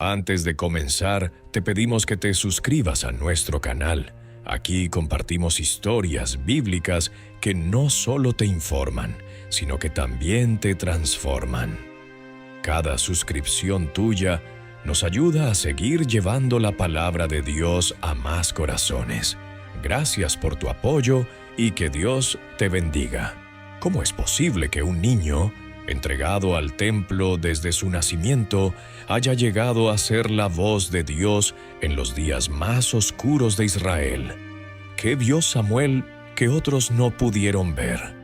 Antes de comenzar, te pedimos que te suscribas a nuestro canal. Aquí compartimos historias bíblicas que no solo te informan, sino que también te transforman. Cada suscripción tuya nos ayuda a seguir llevando la palabra de Dios a más corazones. Gracias por tu apoyo y que Dios te bendiga. ¿Cómo es posible que un niño, entregado al templo desde su nacimiento, haya llegado a ser la voz de Dios en los días más oscuros de Israel? ¿Qué vio Samuel que otros no pudieron ver?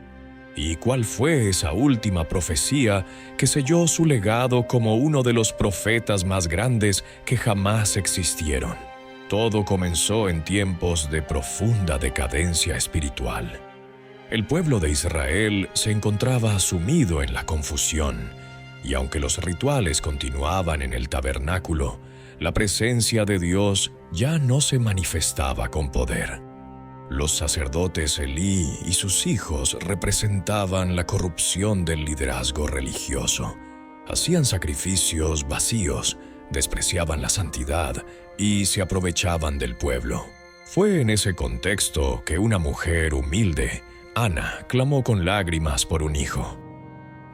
¿Y cuál fue esa última profecía que selló su legado como uno de los profetas más grandes que jamás existieron? Todo comenzó en tiempos de profunda decadencia espiritual. El pueblo de Israel se encontraba sumido en la confusión, y aunque los rituales continuaban en el tabernáculo, la presencia de Dios ya no se manifestaba con poder. Los sacerdotes Elí y sus hijos representaban la corrupción del liderazgo religioso. Hacían sacrificios vacíos, despreciaban la santidad y se aprovechaban del pueblo. Fue en ese contexto que una mujer humilde, Ana, clamó con lágrimas por un hijo.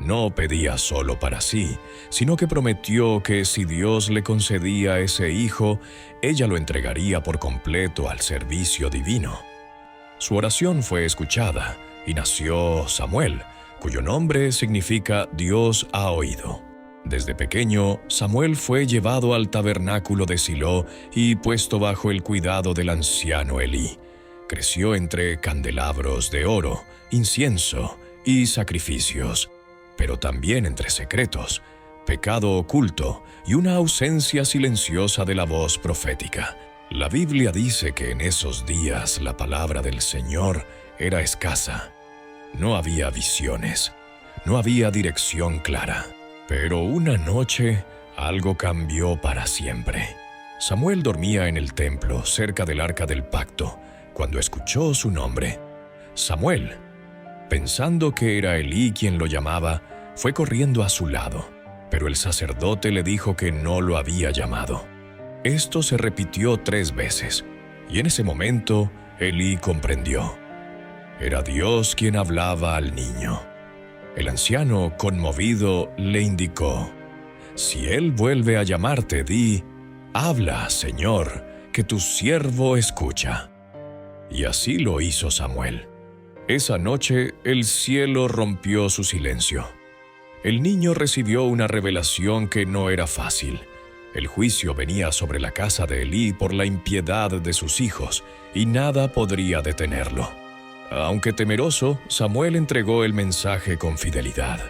No pedía solo para sí, sino que prometió que si Dios le concedía ese hijo, ella lo entregaría por completo al servicio divino. Su oración fue escuchada y nació Samuel, cuyo nombre significa Dios ha oído. Desde pequeño, Samuel fue llevado al tabernáculo de Silo y puesto bajo el cuidado del anciano Elí. Creció entre candelabros de oro, incienso y sacrificios, pero también entre secretos, pecado oculto y una ausencia silenciosa de la voz profética. La Biblia dice que en esos días la palabra del Señor era escasa. No había visiones, no había dirección clara. Pero una noche algo cambió para siempre. Samuel dormía en el templo cerca del arca del pacto, cuando escuchó su nombre, Samuel. Pensando que era Elí quien lo llamaba, fue corriendo a su lado, pero el sacerdote le dijo que no lo había llamado. Esto se repitió 3 veces, y en ese momento Elí comprendió. Era Dios quien hablaba al niño. El anciano, conmovido, le indicó: «Si él vuelve a llamarte, di, habla, Señor, que tu siervo escucha». Y así lo hizo Samuel. Esa noche el cielo rompió su silencio. El niño recibió una revelación que no era fácil. El juicio venía sobre la casa de Elí por la impiedad de sus hijos, y nada podría detenerlo. Aunque temeroso, Samuel entregó el mensaje con fidelidad.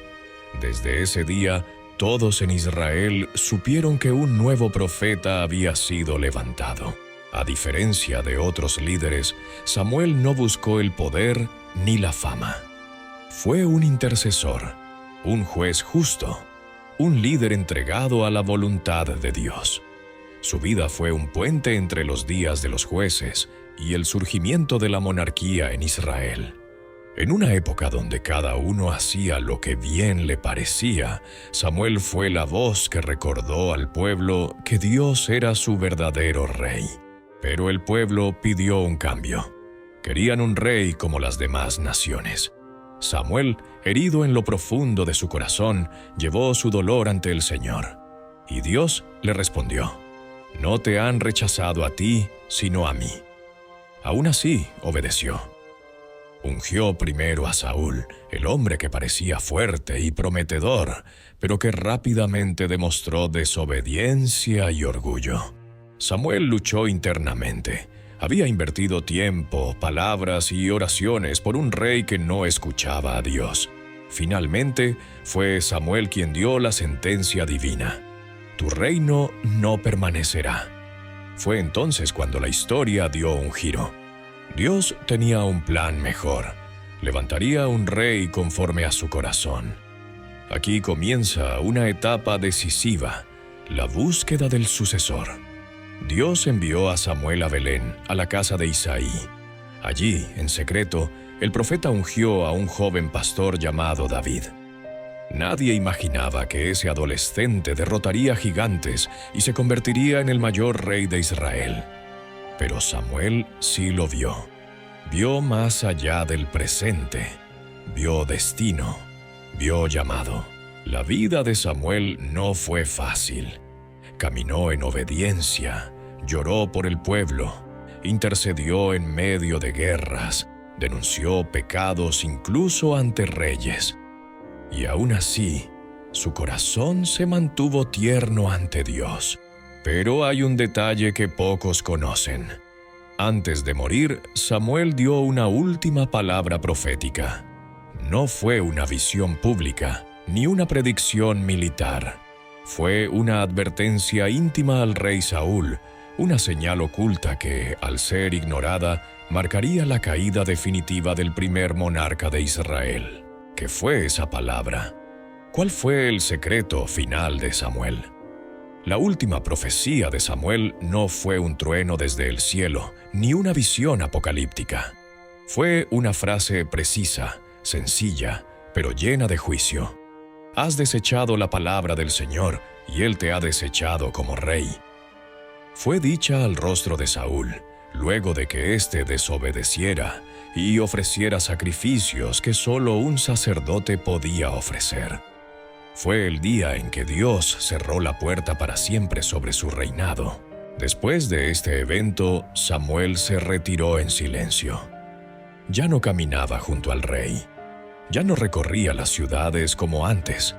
Desde ese día, todos en Israel supieron que un nuevo profeta había sido levantado. A diferencia de otros líderes, Samuel no buscó el poder ni la fama. Fue un intercesor, un juez justo, un líder entregado a la voluntad de Dios. Su vida fue un puente entre los días de los jueces y el surgimiento de la monarquía en Israel. En una época donde cada uno hacía lo que bien le parecía, Samuel fue la voz que recordó al pueblo que Dios era su verdadero rey. Pero el pueblo pidió un cambio. Querían un rey como las demás naciones. Samuel, herido en lo profundo de su corazón, llevó su dolor ante el Señor. Y Dios le respondió: «No te han rechazado a ti, sino a mí». Aún así, obedeció. Ungió primero a Saúl, el hombre que parecía fuerte y prometedor, pero que rápidamente demostró desobediencia y orgullo. Samuel luchó internamente. Había invertido tiempo, palabras y oraciones por un rey que no escuchaba a Dios. Finalmente, fue Samuel quien dio la sentencia divina: «Tu reino no permanecerá». Fue entonces cuando la historia dio un giro. Dios tenía un plan mejor. Levantaría un rey conforme a su corazón. Aquí comienza una etapa decisiva, la búsqueda del sucesor. Dios envió a Samuel a Belén, a la casa de Isaí. Allí, en secreto, el profeta ungió a un joven pastor llamado David. Nadie imaginaba que ese adolescente derrotaría gigantes y se convertiría en el mayor rey de Israel. Pero Samuel sí lo vio. Vio más allá del presente. Vio destino. Vio llamado. La vida de Samuel no fue fácil. Caminó en obediencia, lloró por el pueblo, intercedió en medio de guerras, denunció pecados incluso ante reyes. Y aún así, su corazón se mantuvo tierno ante Dios. Pero hay un detalle que pocos conocen. Antes de morir, Samuel dio una última palabra profética. No fue una visión pública, ni una predicción militar. Fue una advertencia íntima al rey Saúl, una señal oculta que, al ser ignorada, marcaría la caída definitiva del primer monarca de Israel. ¿Qué fue esa palabra? ¿Cuál fue el secreto final de Samuel? La última profecía de Samuel no fue un trueno desde el cielo, ni una visión apocalíptica. Fue una frase precisa, sencilla, pero llena de juicio. Has desechado la palabra del Señor, y Él te ha desechado como rey. Fue dicha al rostro de Saúl, luego de que éste desobedeciera y ofreciera sacrificios que solo un sacerdote podía ofrecer. Fue el día en que Dios cerró la puerta para siempre sobre su reinado. Después de este evento, Samuel se retiró en silencio. Ya no caminaba junto al rey. Ya no recorría las ciudades como antes.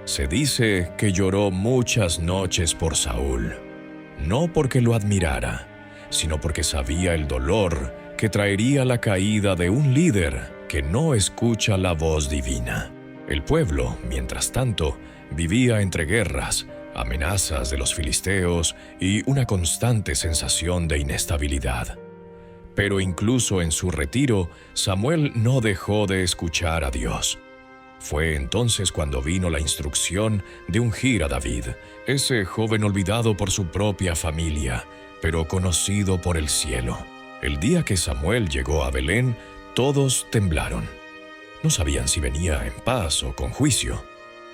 Se dice que lloró muchas noches por Saúl, no porque lo admirara, sino porque sabía el dolor que traería la caída de un líder que no escucha la voz divina. El pueblo, mientras tanto, vivía entre guerras, amenazas de los filisteos y una constante sensación de inestabilidad. Pero incluso en su retiro, Samuel no dejó de escuchar a Dios. Fue entonces cuando vino la instrucción de ungir a David, ese joven olvidado por su propia familia, pero conocido por el cielo. El día que Samuel llegó a Belén, todos temblaron. No sabían si venía en paz o con juicio,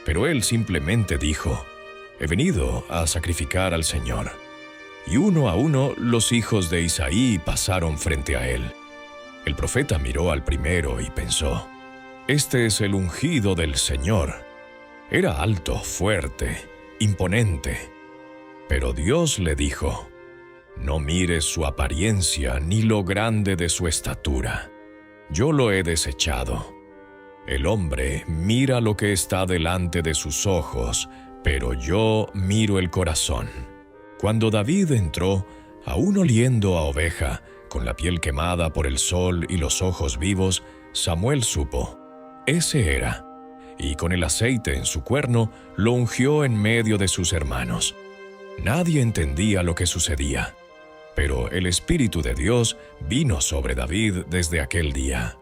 pero él simplemente dijo: «He venido a sacrificar al Señor». Y uno a uno los hijos de Isaí pasaron frente a él. El profeta miró al primero y pensó: «Este es el ungido del Señor». Era alto, fuerte, imponente. Pero Dios le dijo: «No mires su apariencia ni lo grande de su estatura. Yo lo he desechado. El hombre mira lo que está delante de sus ojos, pero yo miro el corazón». Cuando David entró, aún oliendo a oveja, con la piel quemada por el sol y los ojos vivos, Samuel supo: ese era, y con el aceite en su cuerno lo ungió en medio de sus hermanos. Nadie entendía lo que sucedía, pero el Espíritu de Dios vino sobre David desde aquel día.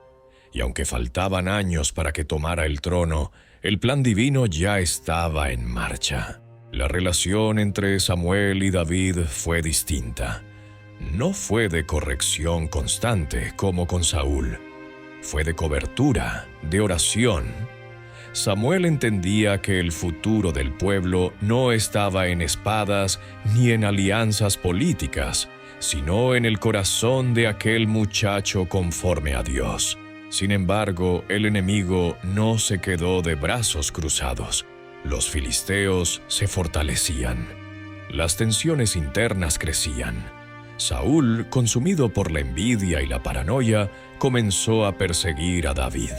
Y aunque faltaban años para que tomara el trono, el plan divino ya estaba en marcha. La relación entre Samuel y David fue distinta. No fue de corrección constante como con Saúl. Fue de cobertura, de oración. Samuel entendía que el futuro del pueblo no estaba en espadas ni en alianzas políticas, sino en el corazón de aquel muchacho conforme a Dios. Sin embargo, el enemigo no se quedó de brazos cruzados. Los filisteos se fortalecían. Las tensiones internas crecían. Saúl, consumido por la envidia y la paranoia, comenzó a perseguir a David.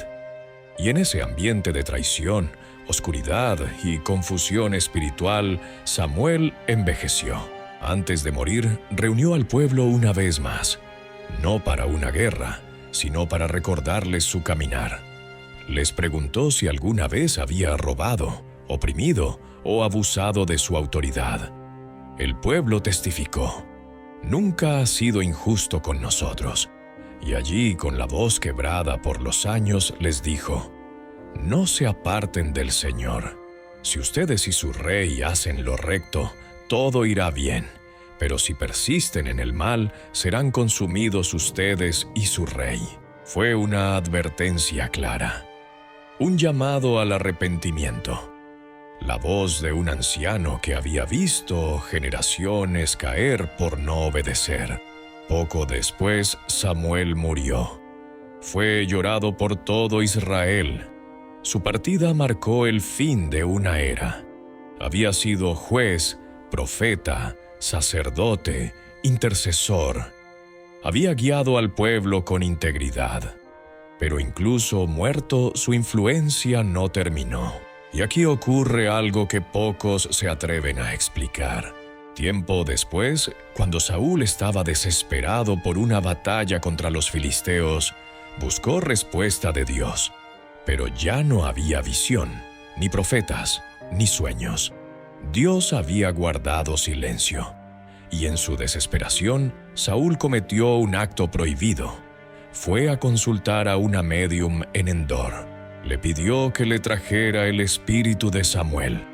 Y en ese ambiente de traición, oscuridad y confusión espiritual, Samuel envejeció. Antes de morir, reunió al pueblo una vez más, no para una guerra, sino para recordarles su caminar. Les preguntó si alguna vez había robado, oprimido o abusado de su autoridad. El pueblo testificó: «Nunca ha sido injusto con nosotros». Y allí, con la voz quebrada por los años, les dijo: «No se aparten del Señor. Si ustedes y su rey hacen lo recto, todo irá bien. Pero si persisten en el mal, serán consumidos ustedes y su rey». Fue una advertencia clara. un llamado al arrepentimiento. La voz de un anciano que había visto generaciones caer por no obedecer. Poco después, Samuel murió. Fue llorado por todo Israel. Su partida marcó el fin de una era. Había sido juez, profeta, sacerdote, intercesor. Había guiado al pueblo con integridad. Pero incluso muerto, su influencia no terminó. Y aquí ocurre algo que pocos se atreven a explicar. Tiempo después, cuando Saúl estaba desesperado por una batalla contra los filisteos, buscó respuesta de Dios. Pero ya no había visión, ni profetas, ni sueños. Dios había guardado silencio. Y en su desesperación, Saúl cometió un acto prohibido. Fue a consultar a una médium en Endor. Le pidió que le trajera el espíritu de Samuel.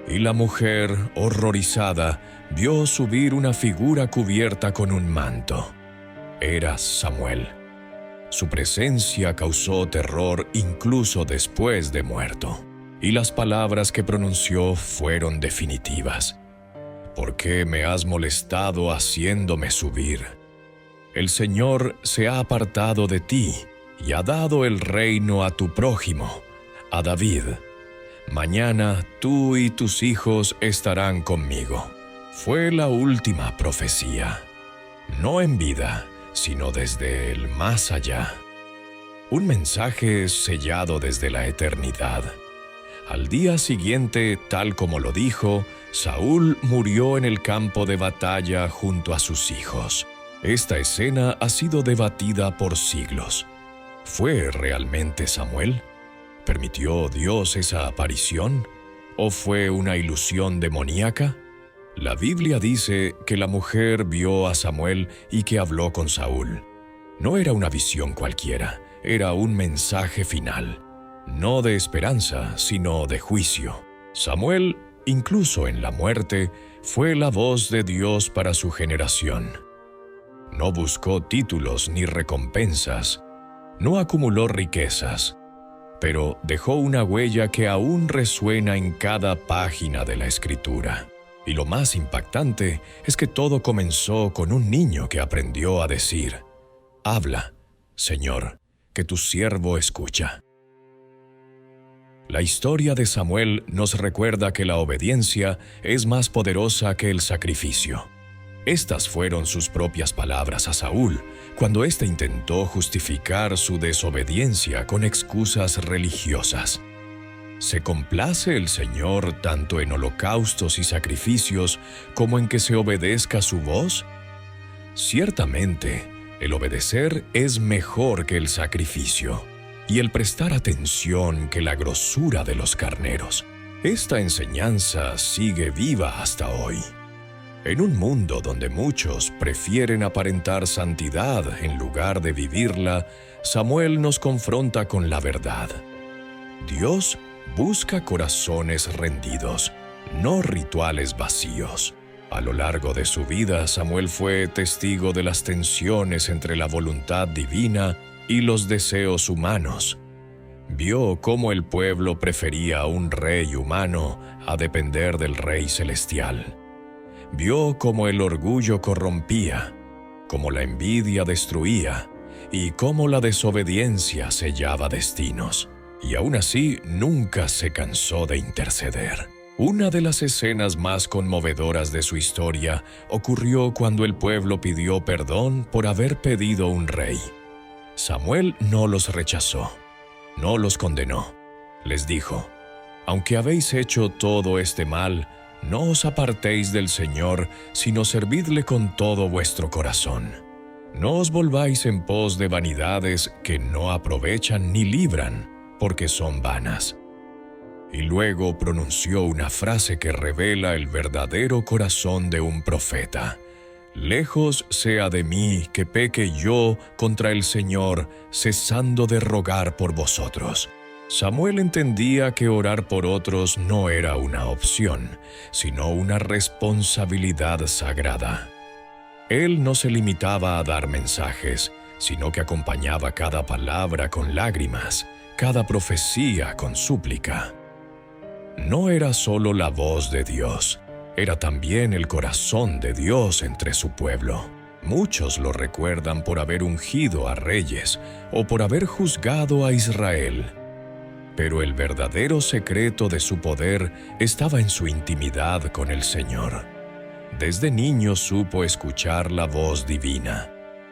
Y la mujer, horrorizada, vio subir una figura cubierta con un manto. Era Samuel. Su presencia causó terror incluso después de muerto. Y las palabras que pronunció fueron definitivas. ¿Por qué me has molestado haciéndome subir? El Señor se ha apartado de ti y ha dado el reino a tu prójimo, a David. Mañana tú y tus hijos estarán conmigo. Fue la última profecía, no en vida, sino desde el más allá. Un mensaje sellado desde la eternidad. Al día siguiente, tal como lo dijo, Saúl murió en el campo de batalla junto a sus hijos. Esta escena ha sido debatida por siglos. ¿Fue realmente Samuel? ¿Permitió Dios esa aparición? ¿O fue una ilusión demoníaca? La Biblia dice que la mujer vio a Samuel y que habló con Saúl. No era una visión cualquiera, era un mensaje final. No de esperanza, sino de juicio. Samuel, incluso en la muerte, fue la voz de Dios para su generación. No buscó títulos ni recompensas, no acumuló riquezas, pero dejó una huella que aún resuena en cada página de la Escritura. Y lo más impactante es que todo comenzó con un niño que aprendió a decir: «Habla, Señor, que tu siervo escucha». La historia de Samuel nos recuerda que la obediencia es más poderosa que el sacrificio. Estas fueron sus propias palabras a Saúl, cuando éste intentó justificar su desobediencia con excusas religiosas. ¿Se complace el Señor tanto en holocaustos y sacrificios como en que se obedezca su voz? Ciertamente, el obedecer es mejor que el sacrificio, y el prestar atención que la grosura de los carneros. Esta enseñanza sigue viva hasta hoy. En un mundo donde muchos prefieren aparentar santidad en lugar de vivirla, Samuel nos confronta con la verdad. Dios busca corazones rendidos, no rituales vacíos. A lo largo de su vida, Samuel fue testigo de las tensiones entre la voluntad divina y los deseos humanos. Vio cómo el pueblo prefería a un rey humano a depender del rey celestial. Vio cómo el orgullo corrompía, cómo la envidia destruía y cómo la desobediencia sellaba destinos. Y aún así nunca se cansó de interceder. Una de las escenas más conmovedoras de su historia ocurrió cuando el pueblo pidió perdón por haber pedido un rey. Samuel no los rechazó, no los condenó. Les dijo: «Aunque habéis hecho todo este mal, no os apartéis del Señor, sino servidle con todo vuestro corazón. No os volváis en pos de vanidades que no aprovechan ni libran, porque son vanas». Y luego pronunció una frase que revela el verdadero corazón de un profeta: «Lejos sea de mí que peque yo contra el Señor, cesando de rogar por vosotros». Samuel entendía que orar por otros no era una opción, sino una responsabilidad sagrada. Él no se limitaba a dar mensajes, sino que acompañaba cada palabra con lágrimas, cada profecía con súplica. No era solo la voz de Dios, era también el corazón de Dios entre su pueblo. Muchos lo recuerdan por haber ungido a reyes o por haber juzgado a Israel. Pero el verdadero secreto de su poder estaba en su intimidad con el Señor. Desde niño supo escuchar la voz divina,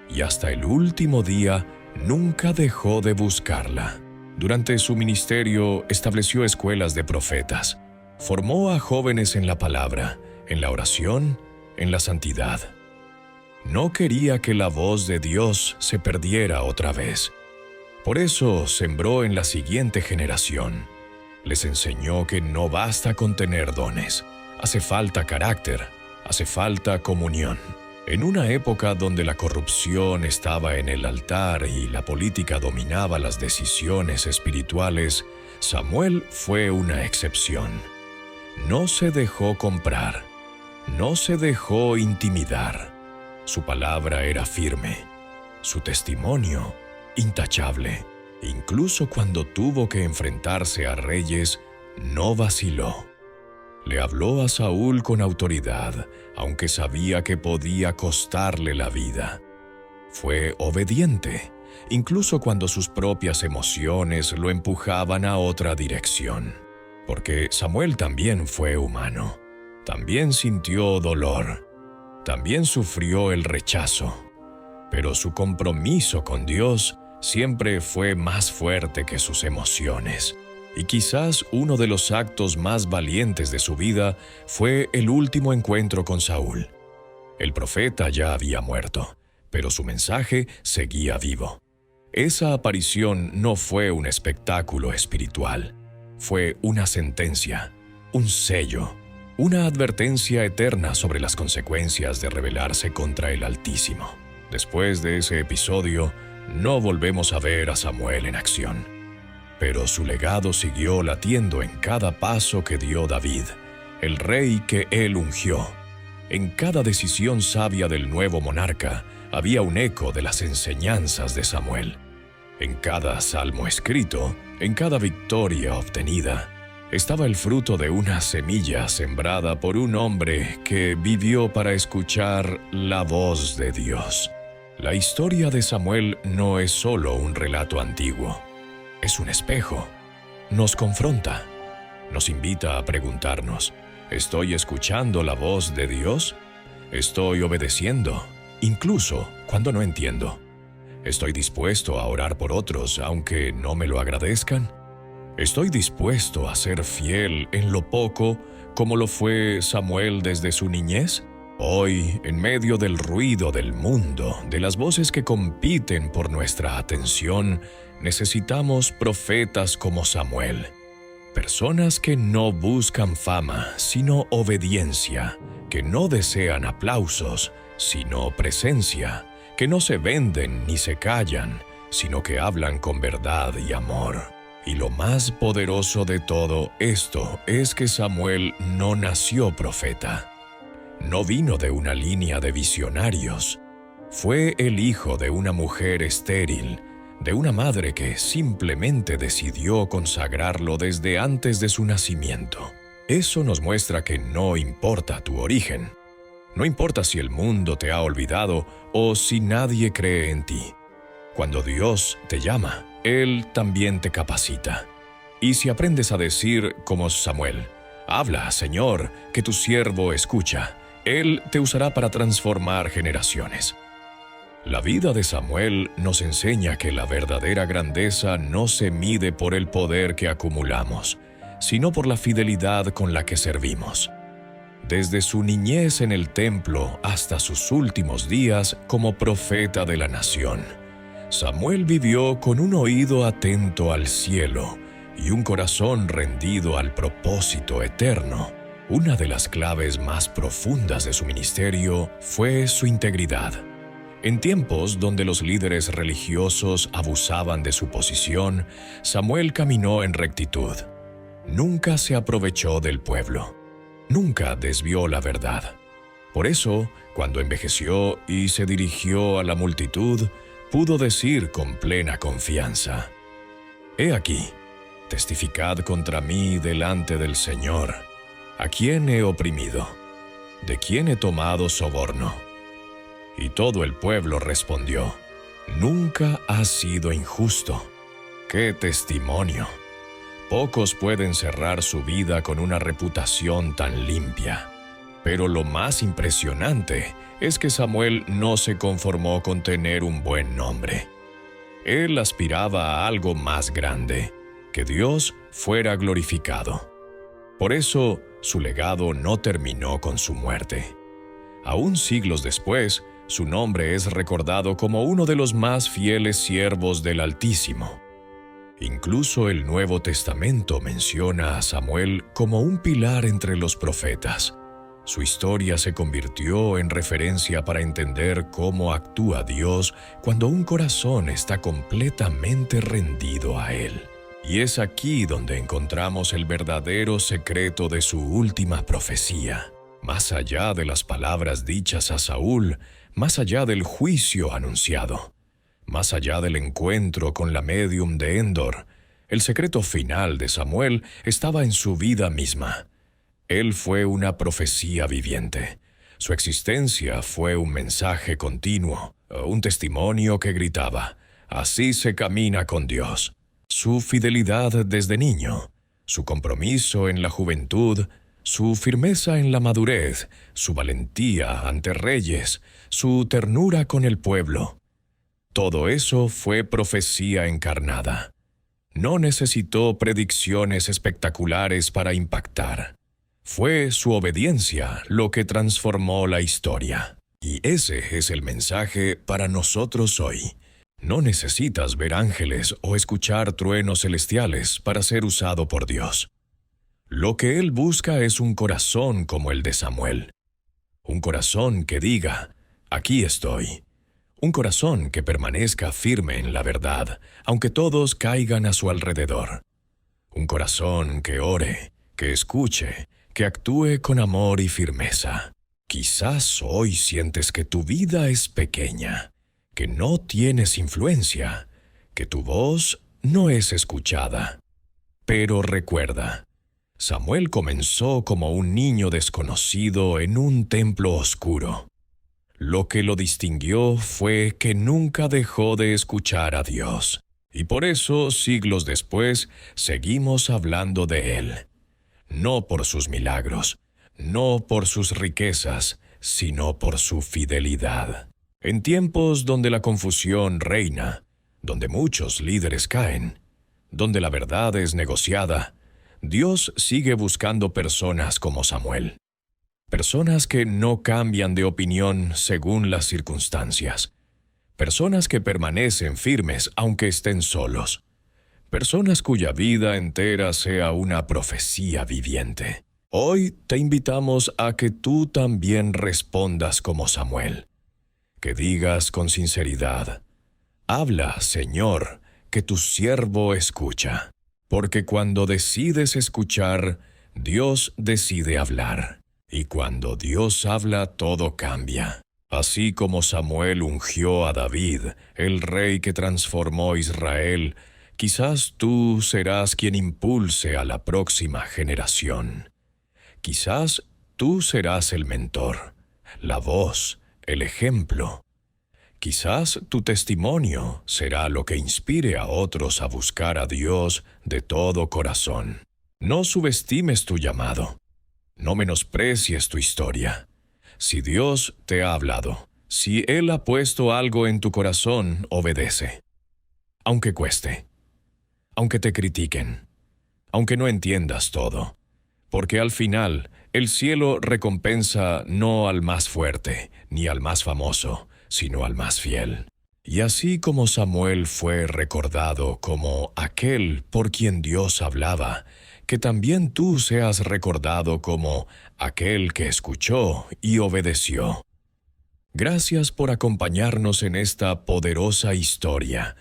y hasta el último día nunca dejó de buscarla. Durante su ministerio estableció escuelas de profetas, formó a jóvenes en la palabra, en la oración, en la santidad. No quería que la voz de Dios se perdiera otra vez. Por eso sembró en la siguiente generación. Les enseñó que no basta con tener dones, hace falta carácter, hace falta comunión. En una época donde la corrupción estaba en el altar y la política dominaba las decisiones espirituales, Samuel fue una excepción. No se dejó comprar, no se dejó intimidar. Su palabra era firme, su testimonio intachable. Incluso cuando tuvo que enfrentarse a reyes, no vaciló. Le habló a Saúl con autoridad, aunque sabía que podía costarle la vida. Fue obediente, incluso cuando sus propias emociones lo empujaban a otra dirección. Porque Samuel también fue humano, también sintió dolor, también sufrió el rechazo. Pero su compromiso con Dios siempre fue más fuerte que sus emociones. Y quizás uno de los actos más valientes de su vida fue el último encuentro con Saúl. El profeta ya había muerto, pero su mensaje seguía vivo. Esa aparición no fue un espectáculo espiritual, fue una sentencia, un sello, una advertencia eterna sobre las consecuencias de rebelarse contra el Altísimo. Después de ese episodio, no volvemos a ver a Samuel en acción. Pero su legado siguió latiendo en cada paso que dio David, el rey que él ungió. En cada decisión sabia del nuevo monarca había un eco de las enseñanzas de Samuel. En cada salmo escrito, en cada victoria obtenida, estaba el fruto de una semilla sembrada por un hombre que vivió para escuchar la voz de Dios. La historia de Samuel no es solo un relato antiguo. Es un espejo. Nos confronta. Nos invita a preguntarnos, ¿estoy escuchando la voz de Dios? ¿Estoy obedeciendo, incluso cuando no entiendo? ¿Estoy dispuesto a orar por otros aunque no me lo agradezcan? ¿Estoy dispuesto a ser fiel en lo poco como lo fue Samuel desde su niñez? Hoy, en medio del ruido del mundo, de las voces que compiten por nuestra atención, necesitamos profetas como Samuel. Personas que no buscan fama, sino obediencia, que no desean aplausos, sino presencia, que no se venden ni se callan, sino que hablan con verdad y amor. Y lo más poderoso de todo esto es que Samuel no nació profeta. No vino de una línea de visionarios. Fue el hijo de una mujer estéril, de una madre que simplemente decidió consagrarlo desde antes de su nacimiento. Eso nos muestra que no importa tu origen. No importa si el mundo te ha olvidado o si nadie cree en ti. Cuando Dios te llama, Él también te capacita. Y si aprendes a decir como Samuel, «Habla, Señor, que tu siervo escucha», Él te usará para transformar generaciones. La vida de Samuel nos enseña que la verdadera grandeza no se mide por el poder que acumulamos, sino por la fidelidad con la que servimos. Desde su niñez en el templo hasta sus últimos días como profeta de la nación, Samuel vivió con un oído atento al cielo y un corazón rendido al propósito eterno. Una de las claves más profundas de su ministerio fue su integridad. En tiempos donde los líderes religiosos abusaban de su posición, Samuel caminó en rectitud. Nunca se aprovechó del pueblo. Nunca desvió la verdad. Por eso, cuando envejeció y se dirigió a la multitud, pudo decir con plena confianza, He aquí, testificad contra mí delante del Señor. ¿A quién he oprimido? ¿De quién he tomado soborno? Y todo el pueblo respondió: Nunca has sido injusto. ¡Qué testimonio! Pocos pueden cerrar su vida con una reputación tan limpia. Pero lo más impresionante es que Samuel no se conformó con tener un buen nombre. Él aspiraba a algo más grande, que Dios fuera glorificado. Por eso, su legado no terminó con su muerte. Aún siglos después, su nombre es recordado como uno de los más fieles siervos del Altísimo. Incluso el Nuevo Testamento menciona a Samuel como un pilar entre los profetas. Su historia se convirtió en referencia para entender cómo actúa Dios cuando un corazón está completamente rendido a Él. Y es aquí donde encontramos el verdadero secreto de su última profecía. Más allá de las palabras dichas a Saúl, más allá del juicio anunciado, más allá del encuentro con la médium de Endor, el secreto final de Samuel estaba en su vida misma. Él fue una profecía viviente. Su existencia fue un mensaje continuo, un testimonio que gritaba: así se camina con Dios. Su fidelidad desde niño, su compromiso en la juventud, su firmeza en la madurez, su valentía ante reyes, su ternura con el pueblo. Todo eso fue profecía encarnada. No necesitó predicciones espectaculares para impactar. Fue su obediencia lo que transformó la historia. Y ese es el mensaje para nosotros hoy. No necesitas ver ángeles o escuchar truenos celestiales para ser usado por Dios. Lo que Él busca es un corazón como el de Samuel. Un corazón que diga: aquí estoy. Un corazón que permanezca firme en la verdad, aunque todos caigan a su alrededor. Un corazón que ore, que escuche, que actúe con amor y firmeza. Quizás hoy sientes que tu vida es pequeña, que no tienes influencia, que tu voz no es escuchada. Pero recuerda, Samuel comenzó como un niño desconocido en un templo oscuro. Lo que lo distinguió fue que nunca dejó de escuchar a Dios, y por eso, siglos después, seguimos hablando de Él. No por sus milagros, no por sus riquezas, sino por su fidelidad. En tiempos donde la confusión reina, donde muchos líderes caen, donde la verdad es negociada, Dios sigue buscando personas como Samuel. Personas que no cambian de opinión según las circunstancias. Personas que permanecen firmes aunque estén solos. Personas cuya vida entera sea una profecía viviente. Hoy te invitamos a que tú también respondas como Samuel. Que digas con sinceridad: habla, Señor, que tu siervo escucha. Porque cuando decides escuchar, Dios decide hablar. Y cuando Dios habla, todo cambia. Así como Samuel ungió a David, el rey que transformó Israel, quizás tú serás quien impulse a la próxima generación. Quizás tú serás el mentor, la voz, el ejemplo. Quizás tu testimonio será lo que inspire a otros a buscar a Dios de todo corazón. No subestimes tu llamado. No menosprecies tu historia. Si Dios te ha hablado, si Él ha puesto algo en tu corazón, obedece. Aunque cueste, aunque te critiquen, aunque no entiendas todo, porque al final el cielo recompensa no al más fuerte, ni al más famoso, sino al más fiel. Y así como Samuel fue recordado como aquel por quien Dios hablaba, que también tú seas recordado como aquel que escuchó y obedeció. Gracias por acompañarnos en esta poderosa historia.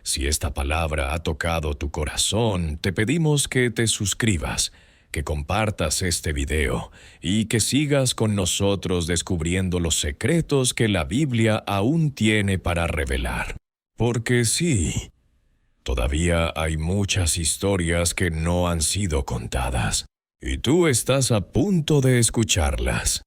Si esta palabra ha tocado tu corazón, te pedimos que te suscribas, que compartas este video y que sigas con nosotros descubriendo los secretos que la Biblia aún tiene para revelar. Porque sí, Todavía hay muchas historias que no han sido contadas, y tú estás a punto de escucharlas.